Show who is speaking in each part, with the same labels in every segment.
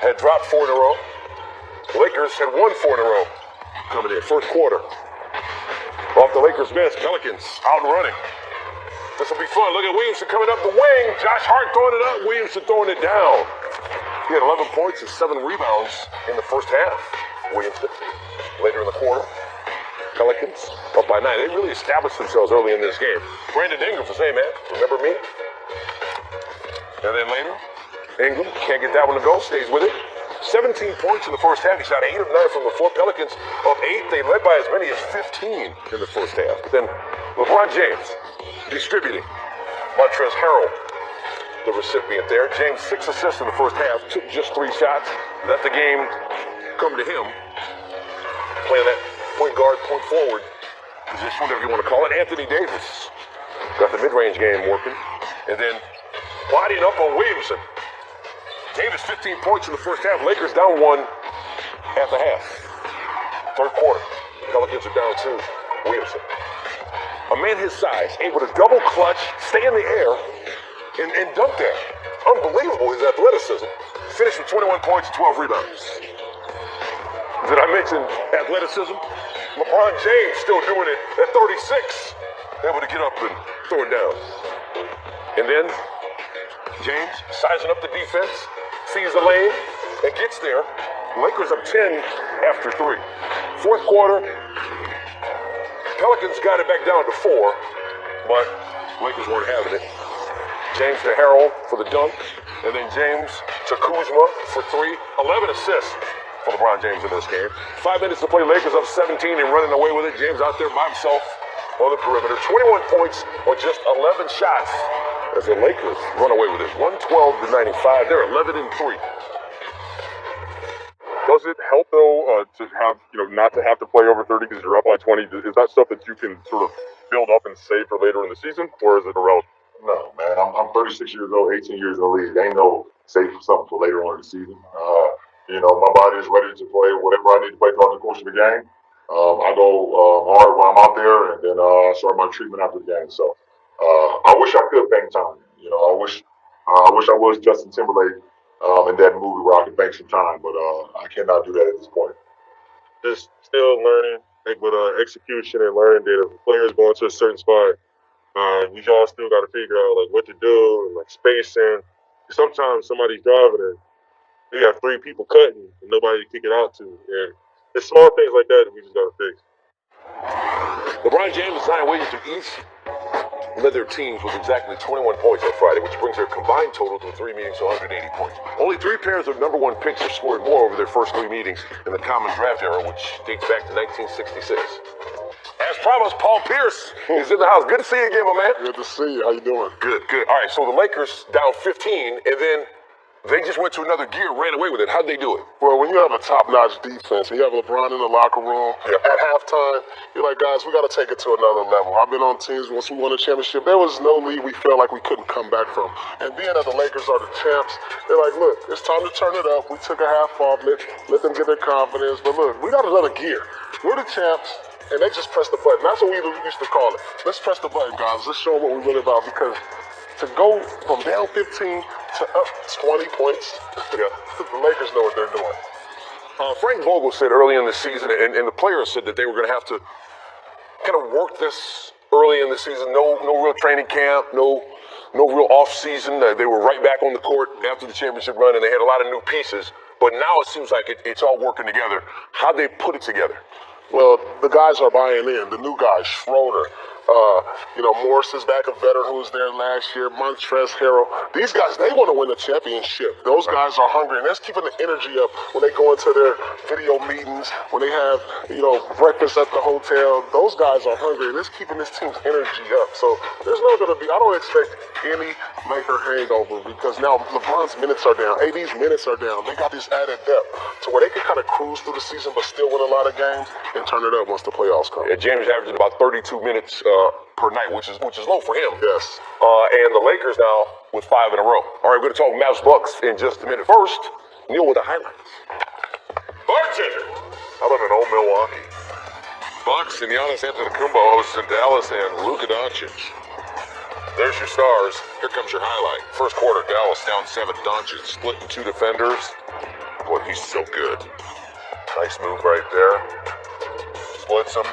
Speaker 1: had dropped 4 in a row. The Lakers had won 4 in a row coming in. First quarter. Off the Lakers bench, Pelicans out and running. This will be fun. Look at Williamson coming up the wing. Josh Hart throwing it up. Williamson throwing it down. He had 11 points and 7 rebounds in the first half. Williamson later in the quarter. Pelicans up by 9. They really established themselves early in this game. Brandon Ingram was saying, man, remember me? And then later, Ingram can't get that one to go. Stays with it. 17 points in the first half. He shot 8 of 9 from the floor. Pelicans up 8. They led by as many as 15 in the first half. But then LeBron James distributing. Montrezl Harrell, the recipient there. James 6 assists in the first half. Took just 3 shots. Let the game come to him. Playing that point guard, point forward position, whatever you want to call it. Anthony Davis got the mid-range game working. And then bodying up on Williamson. Davis 15 points in the first half. Lakers down 1 at the half. Third quarter. Pelicans are down 2. Williamson. A man his size, able to double clutch, stay in the air, and dunk that. Unbelievable, his athleticism. Finished with 21 points and 12 rebounds. Did I mention athleticism? LeBron James still doing it at 36. Able to get up and throw it down. And then James sizing up the defense, sees the lane, and gets there. Lakers up 10 after 3. Fourth quarter, Pelicans got it back down to 4, but Lakers weren't having it. James to Harrell for the dunk, and then James to Kuzma for 3. 11 assists for LeBron James in this game. 5 minutes to play, Lakers up 17 and running away with it. James out there by himself on the perimeter. 21 points on just 11 shots as the Lakers run away with it. 112-95. They're 11-3.
Speaker 2: Does it help though to have, not to have to play over 30 because you're up by 20? Is that stuff that you can sort of build up and save for later in the season, or is it irrelevant?
Speaker 3: No, man. I'm 36 years old, 18 years in the league. Ain't no save for something for later on in the season. My body is ready to play whatever I need to play throughout the course of the game. I go hard when I'm out there, and then start my treatment after the game. So I wish I could bank time. I wish I was Justin Timberlake in that movie where I could bank some time, but I cannot do that at this point.
Speaker 2: Just still learning, with execution and learning that if a player is going to a certain spot, we all still got to figure out what to do and spacing. Sometimes somebody's driving and they got 3 people cutting and nobody to kick it out to. And it's small things like that we just got to fix.
Speaker 1: LeBron James and Zion Williamson each led their teams with exactly 21 points on Friday, which brings their combined total to 3 meetings to 180 points. Only 3 pairs of number 1 picks have scored more over their first 3 meetings in the common draft era, which dates back to 1966. As promised, Paul Pierce is in the house. Good to see you again, my man.
Speaker 3: Good to see you. How you doing?
Speaker 1: Good. All right, so the Lakers down 15, and then they just went to another gear, ran away with it. How'd they do it?
Speaker 3: Well, when you have a top-notch defense and you have LeBron in the locker room, at halftime, you're like, guys, we got to take it to another level. I've been on teams once we won a championship. There was no lead we felt like we couldn't come back from. And being that the Lakers are the champs, they're like, look, it's time to turn it up. We took a half off, let them get their confidence. But look, we got another gear. We're the champs. And they just press the button. That's what we used to call it. Let's press the button, guys. Let's show them what we're really about. Because to go from down 15 to up 20 points, the Lakers know what they're doing.
Speaker 1: Frank Vogel said early in the season, and the players said that they were going to have to kind of work this early in the season. No real training camp, no real off season. They were right back on the court after the championship run, and they had a lot of new pieces. But now it seems like it's all working together. How'd they put it together?
Speaker 3: Well, the guys are buying in. The new guys, Schroeder, Morris is back, a veteran who was there last year, Montrezl Harrell. These guys, they want to win a championship. Those guys are hungry, and that's keeping the energy up when they go into their video meetings, when they have, breakfast at the hotel. Those guys are hungry, and it's keeping this team's energy up. So there's not going to be, I don't expect any Laker hangover because now LeBron's minutes are down, AD's minutes are down. They got this added depth to where they can kind of cruise through the season but still win a lot of games and turn it up once the playoffs come.
Speaker 1: Yeah, James averaging about 32 minutes per night, which is low for him.
Speaker 3: Yes.
Speaker 1: And the Lakers now with 5 in a row. All right, we're going to talk Mavs Bucks in just a minute. First, Neil with the highlights.
Speaker 4: Bartender. How about an old Milwaukee? Bucks and Giannis Antetokounmpo hosting Dallas and Luka Doncic. There's your stars. Here comes your highlight. First quarter, Dallas down 7. Doncic split in 2 defenders. but he's so good. Nice move right there. Splits him.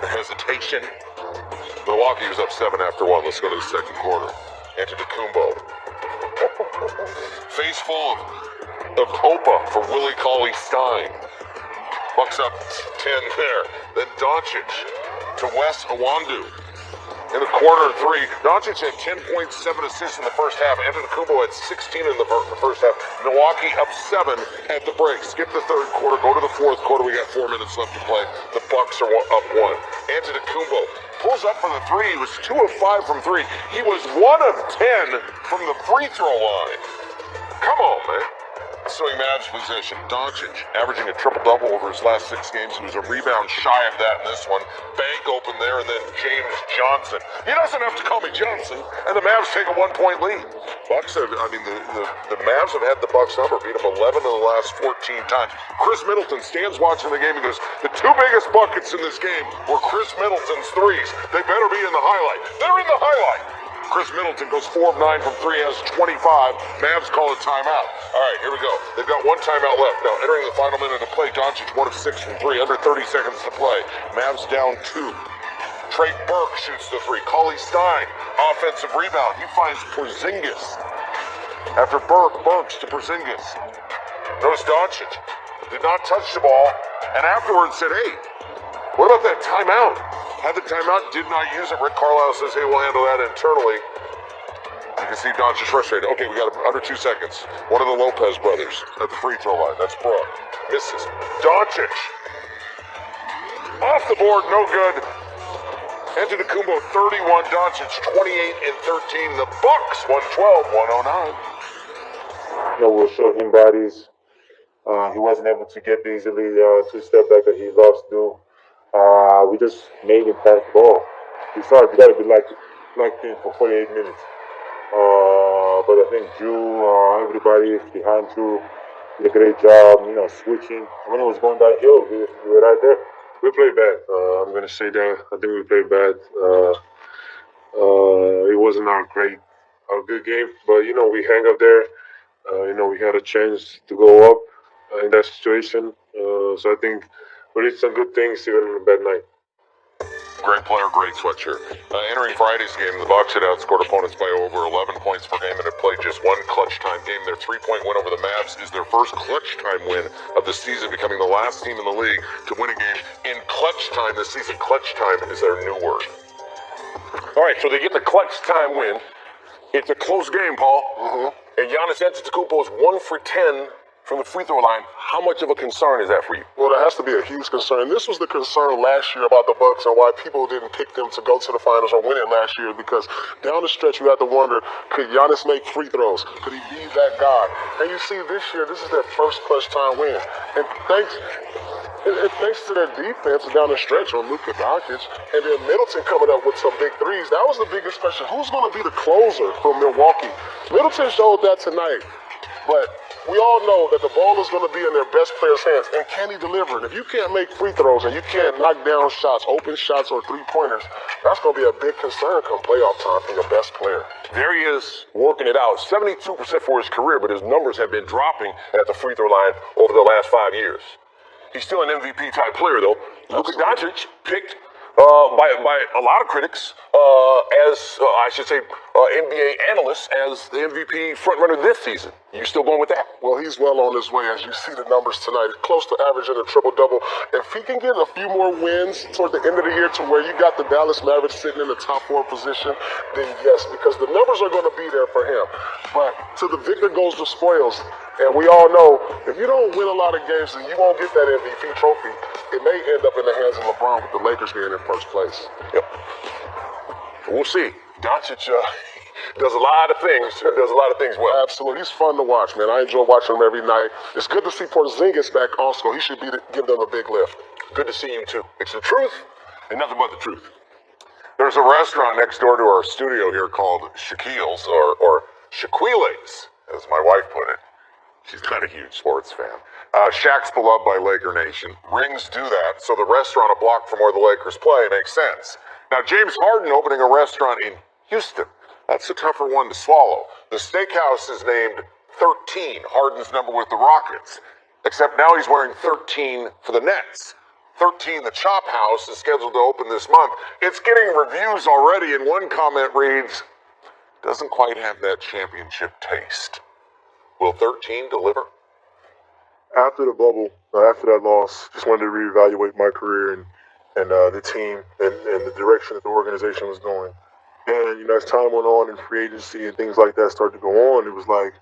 Speaker 4: Hesitation. Milwaukee was up 7 after 1. Let's go to the second quarter. Antetokounmpo. Face full of Opa for Willie Cauley-Stein. Bucks up 10 there. Then Doncic to Wes Iwundu. In the corner 3, Doncic had 10.7 assists in the first half. Antetokounmpo had 16 in the first half. Milwaukee up 7 at the break. Skip the third quarter, go to the fourth quarter. We got 4 minutes left to play. The Bucks are up 1. Antetokounmpo pulls up for the 3. He was 2 of 5 from 3. He was 1 of 10 from the free throw line. Come on, man. Ensuing Mavs possession. Doncic averaging a triple-double over his last 6 games. He was a rebound shy of that in this one. Bank open there, and then James Johnson. He doesn't have to call me Johnson. And the Mavs take a 1-point lead. Bucks have, the Mavs have had the Bucks number. Beat them 11 of the last 14 times. Chris Middleton stands watching the game and goes, the 2 biggest buckets in this game were Chris Middleton's threes. They better be in the highlight. They're in the highlight. Chris Middleton goes 4 of 9 from 3, has 25. Mavs call a timeout. All right, here we go. They've got 1 timeout left. Now, entering the final minute of play, Doncic 1 of 6 from 3, under 30 seconds to play. Mavs down 2. Trey Burke shoots the 3. Cauley-Stein, offensive rebound. He finds Porzingis. After Burks to Porzingis. Notice Doncic did not touch the ball, and afterwards said, hey, what about that timeout? Had the timeout, did not use it. Rick Carlisle says, hey, we'll handle that internally. You can see Doncic frustrated. Okay, we got under 2 seconds. One of the Lopez brothers at the free throw line. That's Brooke. Misses. Doncic. Off the board, no good. Antetokounmpo 31, Doncic 28 and 13. The Bucks 112-109.
Speaker 2: We'll show him bodies. He wasn't able to get the easily 2-step back that he loves to do. We just made him pass the ball. It's hard. You got to be locked in for 48 minutes. But I think Drew, everybody behind Drew, did a great job, switching. When it was going downhill, we were right there. We played bad. I'm going to say that. I think we played bad. It wasn't our good game. But, we hang up there. We had a chance to go up in that situation. So I think we did some good things even on a bad night.
Speaker 4: Great player, great sweatshirt. Entering Friday's game, the Bucks had outscored opponents by over 11 points per game and had played just 1 clutch time game. Their 3-point win over the Mavs is their first clutch time win of the season, becoming the last team in the league to win a game in clutch time this season. Clutch time is their new word.
Speaker 1: All right, so they get the clutch time win. It's a close game, Paul. Mm-hmm. And Giannis Antetokounmpo is 1 for 10 from the free throw line. How much of a concern is that for you?
Speaker 3: Well, that has to be a huge concern. This was the concern last year about the Bucks and why people didn't pick them to go to the finals or win it last year, because down the stretch you had to wonder, could Giannis make free throws? Could he be that guy? And you see this year, this is their first clutch time win. And thanks to their defense down the stretch on Luka Doncic, and then Middleton coming up with some big threes, that was the biggest question. Who's going to be the closer for Milwaukee? Middleton showed that tonight, but we all know that the ball is going to be in their best player's hands, and can he deliver it? If you can't make free throws and you can't knock down shots, open shots or 3-pointers, that's going to be a big concern come playoff time for your best player.
Speaker 1: There he is, working it out. 72% for his career, but his numbers have been dropping at the free throw line over the last 5 years. He's still an MVP-type player, though. Luka Doncic picked by a lot of critics NBA analysts as the MVP frontrunner this season. You still going with that?
Speaker 3: Well, he's well on his way, as you see the numbers tonight. Close to averaging a triple-double. If he can get a few more wins toward the end of the year to where you got the Dallas Mavericks sitting in the top 4 position, then yes, because the numbers are going to be there for him. But to the victor goes the spoils. And we all know, if you don't win a lot of games, then you won't get that MVP trophy. It may end up in the hands of LeBron with the Lakers being in first place.
Speaker 1: Yep. We'll see. Doncic does a lot of things well.
Speaker 3: Absolutely. He's fun to watch, man. I enjoy watching him every night. It's good to see Porzingis back also. He should give them a big lift.
Speaker 1: Good to see you, too. It's the truth and nothing but the truth. There's a restaurant next door to our studio here called Shaquille's, or Shaquiles, as my wife put it. She's not a huge sports fan. Shaq's beloved by Laker Nation. Rings do that, so the restaurant a block from where the Lakers play makes sense. Now, James Harden opening a restaurant in Houston. That's a tougher one to swallow. The steakhouse is named 13, Harden's number with the Rockets.
Speaker 4: Except now he's wearing 13 for the Nets. 13, the Chop House, is scheduled to open this month. It's getting reviews already, and one comment reads, doesn't quite have that championship taste. Will 13 deliver?
Speaker 2: After the bubble, after that loss, just wanted to reevaluate my career and the team and the direction that the organization was going. And, you know, as time went on and free agency and things like that started to go on, it was like,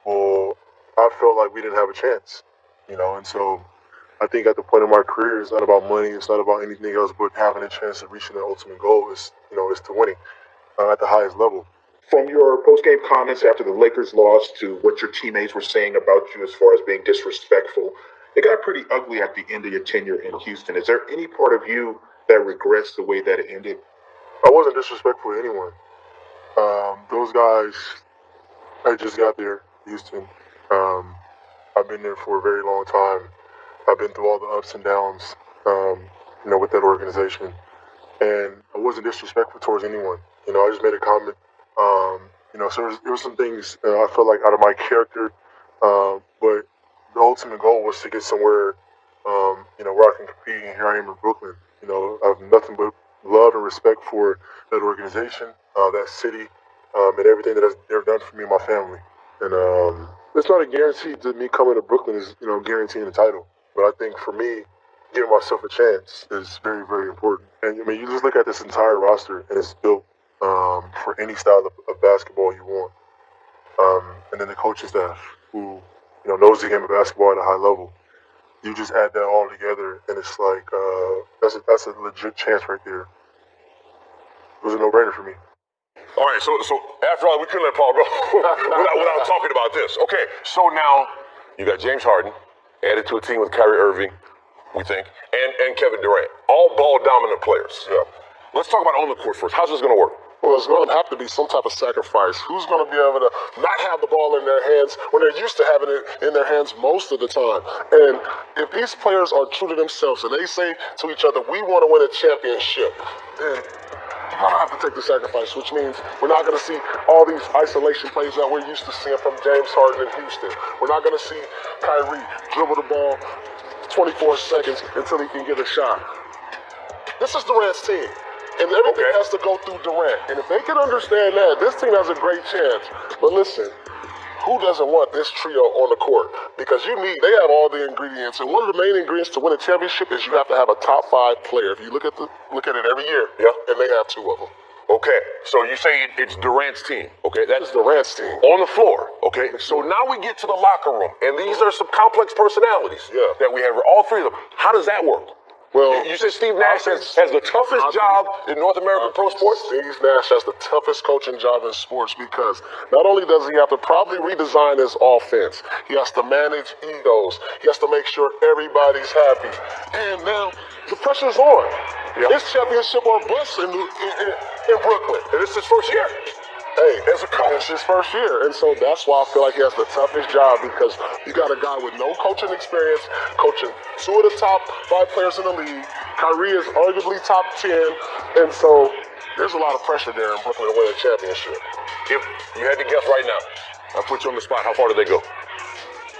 Speaker 2: well, I felt like we didn't have a chance, you know. And so I think at the point of my career, it's not about money, it's not about anything else but having a chance of reaching the ultimate goal is to winning at the highest level.
Speaker 5: From your post-game comments after the Lakers lost to what your teammates were saying about you as far as being disrespectful, it got pretty ugly at the end of your tenure in Houston. Is there any part of you that regrets the way that it ended?
Speaker 2: I wasn't disrespectful to anyone. Those guys, I just got there, Houston. I've been there for a very long time. I've been through all the ups and downs, with that organization. And I wasn't disrespectful towards anyone. You know, I just made a comment. So there was some things I felt like out of my character, but the ultimate goal was to get somewhere, where I can compete. And here I am in Brooklyn. You know, I have nothing but love and respect for that organization, that city, and everything that they've done for me and my family. And it's not a guarantee that me coming to Brooklyn is, guaranteeing the title. But I think for me, giving myself a chance is very, very important. And I mean, you just look at this entire roster, and it's built for any style of basketball you want. And then the coaching staff, who knows the game of basketball at a high level. You just add that all together, and it's like that's a legit chance right there. It was a no-brainer for me.
Speaker 4: All right, so after all, we couldn't let Paul go without talking about this. Okay, so now you got James Harden added to a team with Kyrie Irving, we think, and Kevin Durant, all ball-dominant players.
Speaker 3: Yeah.
Speaker 4: Let's talk about on the court first. How's this going to work?
Speaker 3: Well, it's going to have to be some type of sacrifice. Who's going to be able to not have the ball in their hands when they're used to having it in their hands most of the time? And if these players are true to themselves and they say to each other, we want to win a championship, then you're going to have to take the sacrifice, which means we're not going to see all these isolation plays that we're used to seeing from James Harden in Houston. We're not going to see Kyrie dribble the ball 24 seconds until he can get a shot. This is Durant's team. And everything has to go through Durant. And if they can understand that, this team has a great chance. But listen, who doesn't want this trio on the court? Because they have all the ingredients. And one of the main ingredients to win a championship is you have to have a top 5 player. If you look at it every year, and they have 2 of them.
Speaker 4: Okay, so you say it's Durant's team. Okay,
Speaker 3: That's Durant's team.
Speaker 4: On the floor. Okay, so now we get to the locker room. And these are some complex personalities that we have, all 3 of them. How does that work?
Speaker 3: Well,
Speaker 4: you said Steve Nash has the toughest job in North American pro sports?
Speaker 3: Steve Nash has the toughest coaching job in sports because not only does he have to probably redesign his offense, he has to manage egos. He has to make sure everybody's happy. And now the pressure's on. It's championship or bust in Brooklyn.
Speaker 4: And this is his first year.
Speaker 3: Hey, as a coach, it's his first year. And so that's why I feel like he has the toughest job because you got a guy with no coaching experience, coaching 2 of the top 5 players in the league. Kyrie is arguably top 10. And so there's a lot of pressure there in Brooklyn to win a championship.
Speaker 4: If you had to guess right now, I'll put you on the spot. How far did they go?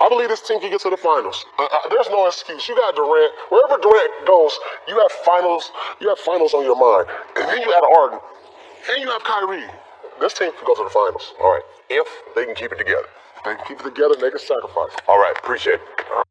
Speaker 3: I believe this team can get to the finals. There's no excuse. You got Durant. Wherever Durant goes, you have finals. You have finals on your mind. And then you add Harden. And you have Kyrie. This team can go to the finals.
Speaker 4: All right. If they can keep it together.
Speaker 3: If they can keep it together, they can sacrifice.
Speaker 4: All right. Appreciate it.